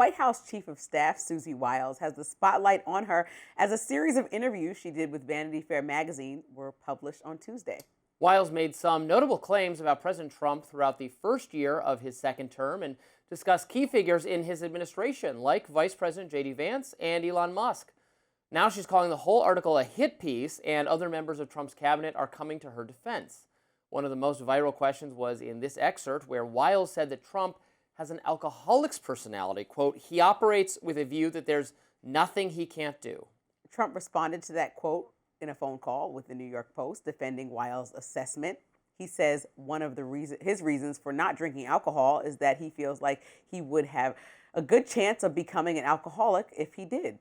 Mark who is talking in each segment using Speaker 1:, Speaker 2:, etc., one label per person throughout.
Speaker 1: White House Chief of Staff Susie Wiles has the spotlight on her as a series of interviews she did with Vanity Fair magazine were published on Tuesday.
Speaker 2: Wiles made some notable claims about President Trump throughout the first year of his second term and discussed key figures in his administration, like Vice President J.D. Vance and Elon Musk. Now she's calling the whole article a hit piece, and other members of Trump's cabinet are coming to her defense. One of the most viral questions was in this excerpt, where Wiles said that Trump has an alcoholic's personality. Quote, he operates with a view that there's nothing he can't do.
Speaker 1: Trump responded to that quote in a phone call with the New York Post, defending Wiles' assessment. He says one of his reasons for not drinking alcohol is that he feels like he would have a good chance of becoming an alcoholic if he did.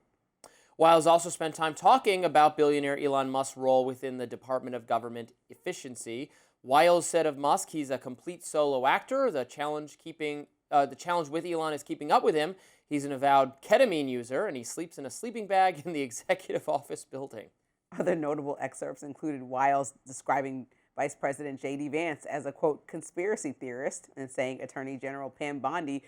Speaker 2: Wiles also spent time talking about billionaire Elon Musk's role within the Department of Government Efficiency. Wiles said of Musk, he's a complete solo actor. The challenge with Elon is keeping up with him. He's an avowed ketamine user, and he sleeps in a sleeping bag in the executive office building.
Speaker 1: Other notable excerpts included Wiles describing Vice President J.D. Vance as a, quote, conspiracy theorist, and saying Attorney General Pam Bondi,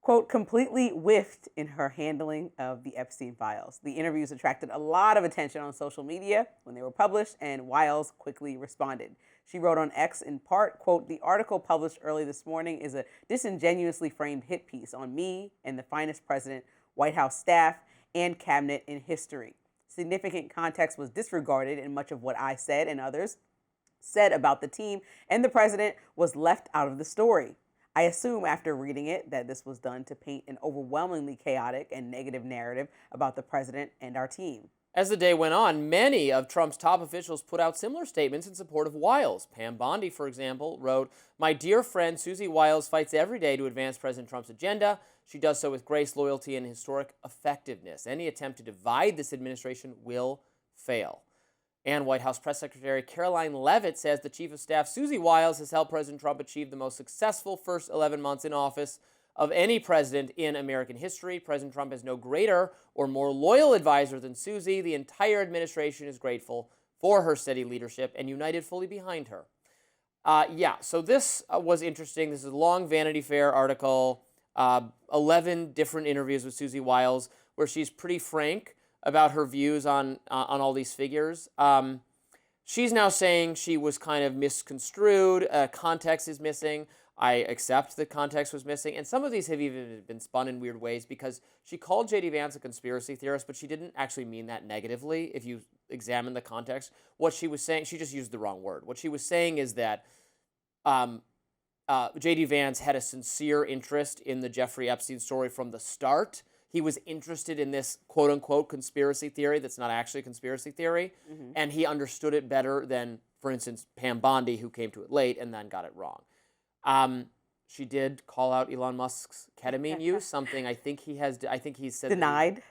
Speaker 1: quote, completely whiffed in her handling of the Epstein files. The interviews attracted a lot of attention on social media when they were published, and Wiles quickly responded. She wrote on X in part, quote, the article published early this morning is a disingenuously framed hit piece on me and the finest president, White House staff, and cabinet in history. Significant context was disregarded in much of what I said and others said about the team, and the president was left out of the story. I assume after reading it that this was done to paint an overwhelmingly chaotic and negative narrative about the president and our team.
Speaker 2: As the day went on, many of Trump's top officials put out similar statements in support of Wiles. Pam Bondi, for example, wrote, my dear friend Susie Wiles fights every day to advance President Trump's agenda. She does so with grace, loyalty, and historic effectiveness. Any attempt to divide this administration will fail. And White House Press Secretary Caroline Leavitt says the Chief of Staff, Susie Wiles, has helped President Trump achieve the most successful first 11 months in office of any president in American history. President Trump has no greater or more loyal advisor than Susie. The entire administration is grateful for her steady leadership and united fully behind her. So this was interesting. This is a long Vanity Fair article, 11 different interviews with Susie Wiles, where she's pretty frank about her views on all these figures. She's now saying she was kind of misconstrued. Context is missing. I accept that context was missing. And some of these have even been spun in weird ways, because she called J.D. Vance a conspiracy theorist, but she didn't actually mean that negatively if you examine the context. What she was saying, she just used the wrong word. What she was saying is that J.D. Vance had a sincere interest in the Jeffrey Epstein story from the start. He was interested in this quote-unquote conspiracy theory that's not actually a conspiracy theory, and he understood it better than, for instance, Pam Bondi, who came to it late and then got it wrong. She did call out Elon Musk's ketamine use, something I think he's said
Speaker 1: denied,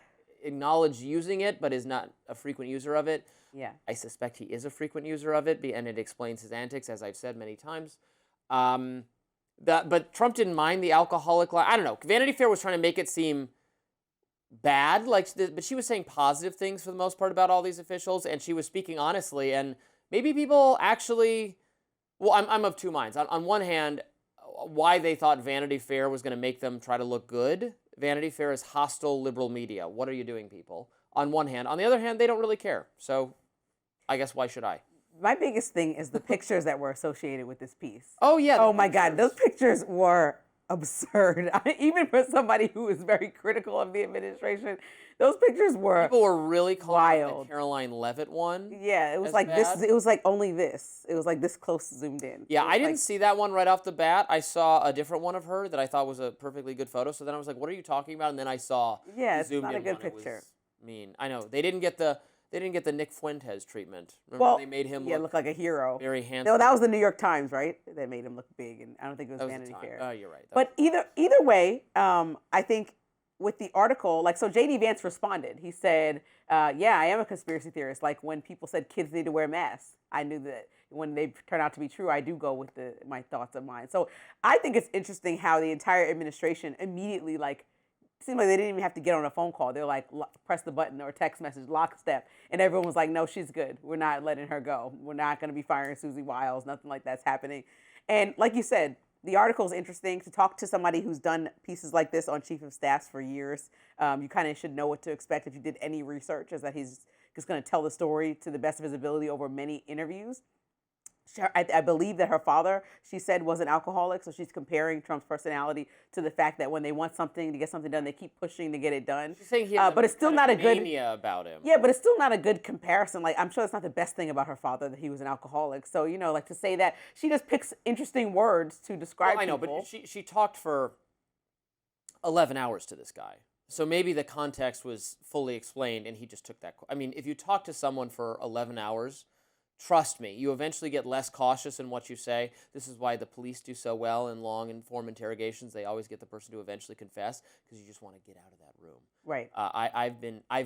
Speaker 2: acknowledged using it, but is not a frequent user of it.
Speaker 1: Yeah,
Speaker 2: I suspect he is a frequent user of it, and it explains his antics, as I've said many times. But Trump didn't mind the alcoholic line. I don't know. Vanity Fair was trying to make it seem bad, but she was saying positive things for the most part about all these officials, and she was speaking honestly. And maybe people actually, well, I'm of two minds. On one hand, why they thought Vanity Fair was going to make them try to look good. Vanity Fair is hostile liberal media. What are you doing, people? On one hand. On the other hand, they don't really care. So I guess why should I?
Speaker 1: My biggest thing is the pictures that were associated with this piece.
Speaker 2: Oh, yeah.
Speaker 1: Oh, my God. Those pictures were absurd. Even for somebody who is very critical of the administration, those pictures were
Speaker 2: People were really calling
Speaker 1: wild.
Speaker 2: the Caroline Leavitt one.
Speaker 1: Yeah, it was
Speaker 2: as
Speaker 1: like
Speaker 2: bad.
Speaker 1: this. It was like only this. It was like this close zoomed in.
Speaker 2: Yeah,
Speaker 1: I
Speaker 2: didn't see that one right off the bat. I saw a different one of her that I thought was a perfectly good photo. So then I was like, what are you talking about? And then I saw
Speaker 1: Yeah,
Speaker 2: the
Speaker 1: it's
Speaker 2: zoomed
Speaker 1: not a
Speaker 2: in
Speaker 1: good
Speaker 2: one. It
Speaker 1: picture.
Speaker 2: was mean. I know. They didn't get the Nick Fuentes treatment. Remember they made him
Speaker 1: look like a hero.
Speaker 2: very handsome.
Speaker 1: No, that was the New York Times, right? That made him look big, and I don't think it was
Speaker 2: That was
Speaker 1: Vanity
Speaker 2: the
Speaker 1: Fair.
Speaker 2: time. Oh, you're right.
Speaker 1: But either way, I think with the article, so J.D. Vance responded. He said, yeah, I am a conspiracy theorist. Like when people said kids need to wear masks, I knew that when they turn out to be true, I do go with my thoughts of mine. So I think it's interesting how the entire administration immediately, seemed like they didn't even have to get on a phone call. They're like, press the button or text message, lockstep. And everyone was like, no, she's good. We're not letting her go. We're not going to be firing Susie Wiles. Nothing like that's happening. And like you said, the article is interesting to talk to somebody who's done pieces like this on chief of staffs for years. You kind of should know what to expect if you did any research, is that he's just going to tell the story to the best of his ability over many interviews. I believe that her father, she said, was an alcoholic, so she's comparing Trump's personality to the fact that when they want something to get something done, they keep pushing to get it done.
Speaker 2: She's saying he has
Speaker 1: but it's still not a good
Speaker 2: mania about him.
Speaker 1: Yeah, but it's still not a good comparison. Like, I'm sure that's not the best thing about her father, that he was an alcoholic. So, like, to say that, she just picks interesting words to describe
Speaker 2: Well, I know,
Speaker 1: people.
Speaker 2: but she talked for 11 hours to this guy. So maybe the context was fully explained and he just took that. I mean, if you talk to someone for 11 hours, trust me, you eventually get less cautious in what you say. This is why the police do so well in long and form interrogations. They always get the person to eventually confess because you just want to get out of that room.
Speaker 1: Right.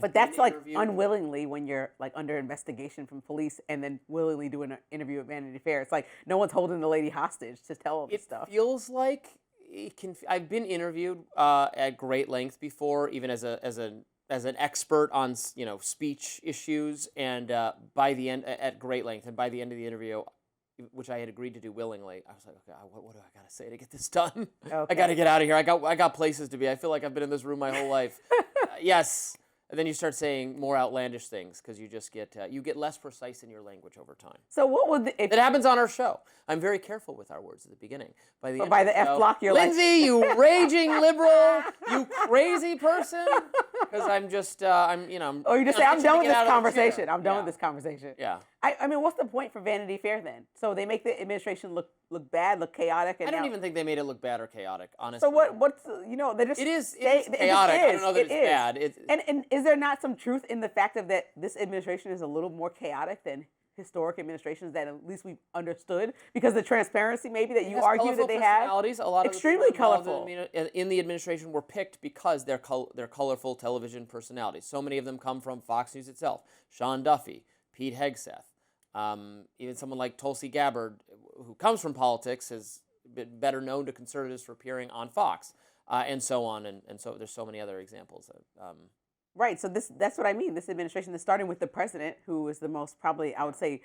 Speaker 2: But
Speaker 1: that's like unwillingly when you're like under investigation from police and then willingly doing an interview at Vanity Fair. It's like no one's holding the lady hostage to tell all this stuff.
Speaker 2: It feels like I've been interviewed at great length before, even as an expert on speech issues, and by the end at great length, and by the end of the interview, which I had agreed to do willingly, I was like, okay, what do I got to say to get this done? Okay. I got to get out of here. I got places to be. I feel like I've been in this room my whole life. Yes. And then you start saying more outlandish things because you just get less precise in your language over time.
Speaker 1: So what would
Speaker 2: it happens on our show? I'm very careful with our words at the beginning. By the
Speaker 1: F block, you're
Speaker 2: Lindsay,
Speaker 1: like,
Speaker 2: you raging liberal, you crazy person. Because I'm just I'm.
Speaker 1: Oh, you just say I'm done with this conversation. I'm done with this conversation.
Speaker 2: Yeah.
Speaker 1: I mean, what's the point for Vanity Fair then? So they make the administration look bad, look chaotic. And
Speaker 2: I don't even think they made it look bad or chaotic, honestly.
Speaker 1: So what's they just
Speaker 2: it is chaotic. I don't know that it's bad.
Speaker 1: And is there not some truth in the fact of that this administration is a little more chaotic than historic administrations that at least we've understood, because the transparency maybe that you argue that they have,
Speaker 2: a lot of
Speaker 1: extremely colorful
Speaker 2: in the administration were picked because they're colorful television personalities. So many of them come from Fox News itself. Sean Duffy, Pete Hegseth, even someone like Tulsi Gabbard, who comes from politics, has been better known to conservatives for appearing on Fox, and so on, and so there's so many other examples.
Speaker 1: Right, so that's what I mean. This administration is starting with the president, who is the most probably, I would say,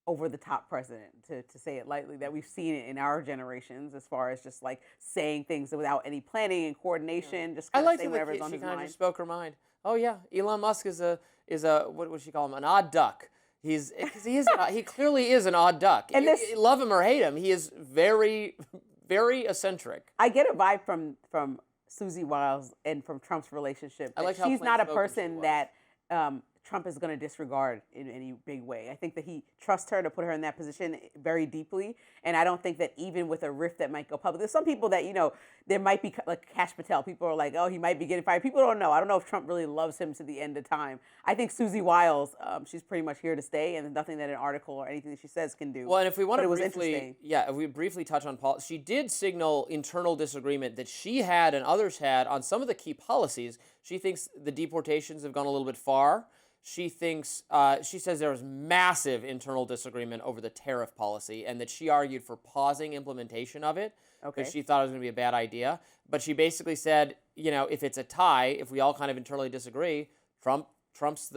Speaker 1: over-the-top president, to say it lightly, that we've seen in our generations, as far as just like saying things without any planning and coordination, just kind of saying whatever's on his mind.
Speaker 2: She just spoke her mind. Oh yeah, Elon Musk is a what would she call him? An odd duck. He clearly is an odd duck. And you love him or hate him, he is very, very eccentric.
Speaker 1: I get a vibe from Susie Wiles and from Trump's relationship. She's not a person that Trump is going to disregard in any big way. I think that he trusts her to put her in that position very deeply, and I don't think that even with a rift that might go public, there's some people that, there might be, like Kash Patel, people are like, oh, he might be getting fired. People don't know. I don't know if Trump really loves him to the end of time. I think Susie Wiles, she's pretty much here to stay, and there's nothing that an article or anything that she says can do.
Speaker 2: Well, and if we want to briefly touch on politics, she did signal internal disagreement that she had and others had on some of the key policies. She thinks the deportations have gone a little bit far. She says there was massive internal disagreement over the tariff policy, and that she argued for pausing implementation of it because she thought it was going to be a bad idea. But she basically said, if it's a tie, if we all kind of internally disagree, Trump's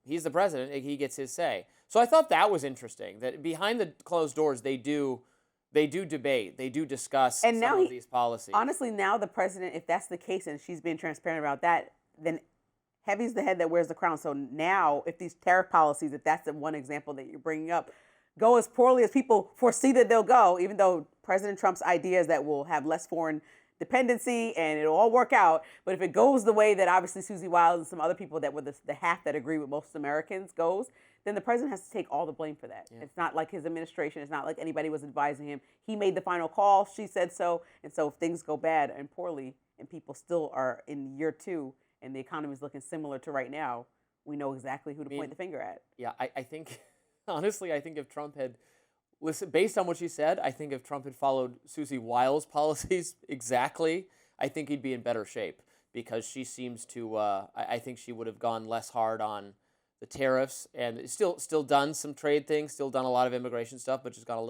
Speaker 2: he's the president, he gets his say. So I thought that was interesting, that behind the closed doors they do debate, they do discuss some of these policies.
Speaker 1: Honestly, now the president, if that's the case and she's being transparent about that, then heavy's the head that wears the crown. So now, if these tariff policies, if that's the one example that you're bringing up, go as poorly as people foresee that they'll go, even though President Trump's idea is that we'll have less foreign dependency and it'll all work out. But if it goes the way that obviously Susie Wiles and some other people that were the half that agree with most Americans goes, then the president has to take all the blame for that. Yeah. It's not like his administration. It's not like anybody was advising him. He made the final call. She said so. And so if things go bad and poorly and people still are in year 2, and the economy is looking similar to right now, we know exactly who to point the finger at.
Speaker 2: Yeah, I think, honestly, if Trump had listened, based on what she said, I think if Trump had followed Susie Wiles' policies exactly, I think he'd be in better shape, because she seems to, I think she would have gone less hard on the tariffs, and still done some trade things, still done a lot of immigration stuff, but just got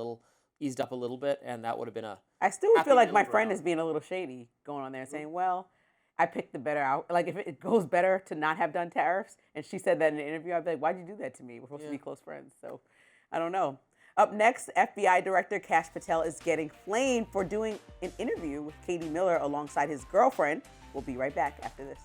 Speaker 2: eased up a little bit, and that would have been
Speaker 1: I still feel like my friend is being a little shady going on there, saying, well, I picked the better out. Like, if it goes better to not have done tariffs, and she said that in an interview, I'd be like, why'd you do that to me? We're supposed to be close friends. So, I don't know. Up next, FBI Director Kash Patel is getting flamed for doing an interview with Katie Miller alongside his girlfriend. We'll be right back after this.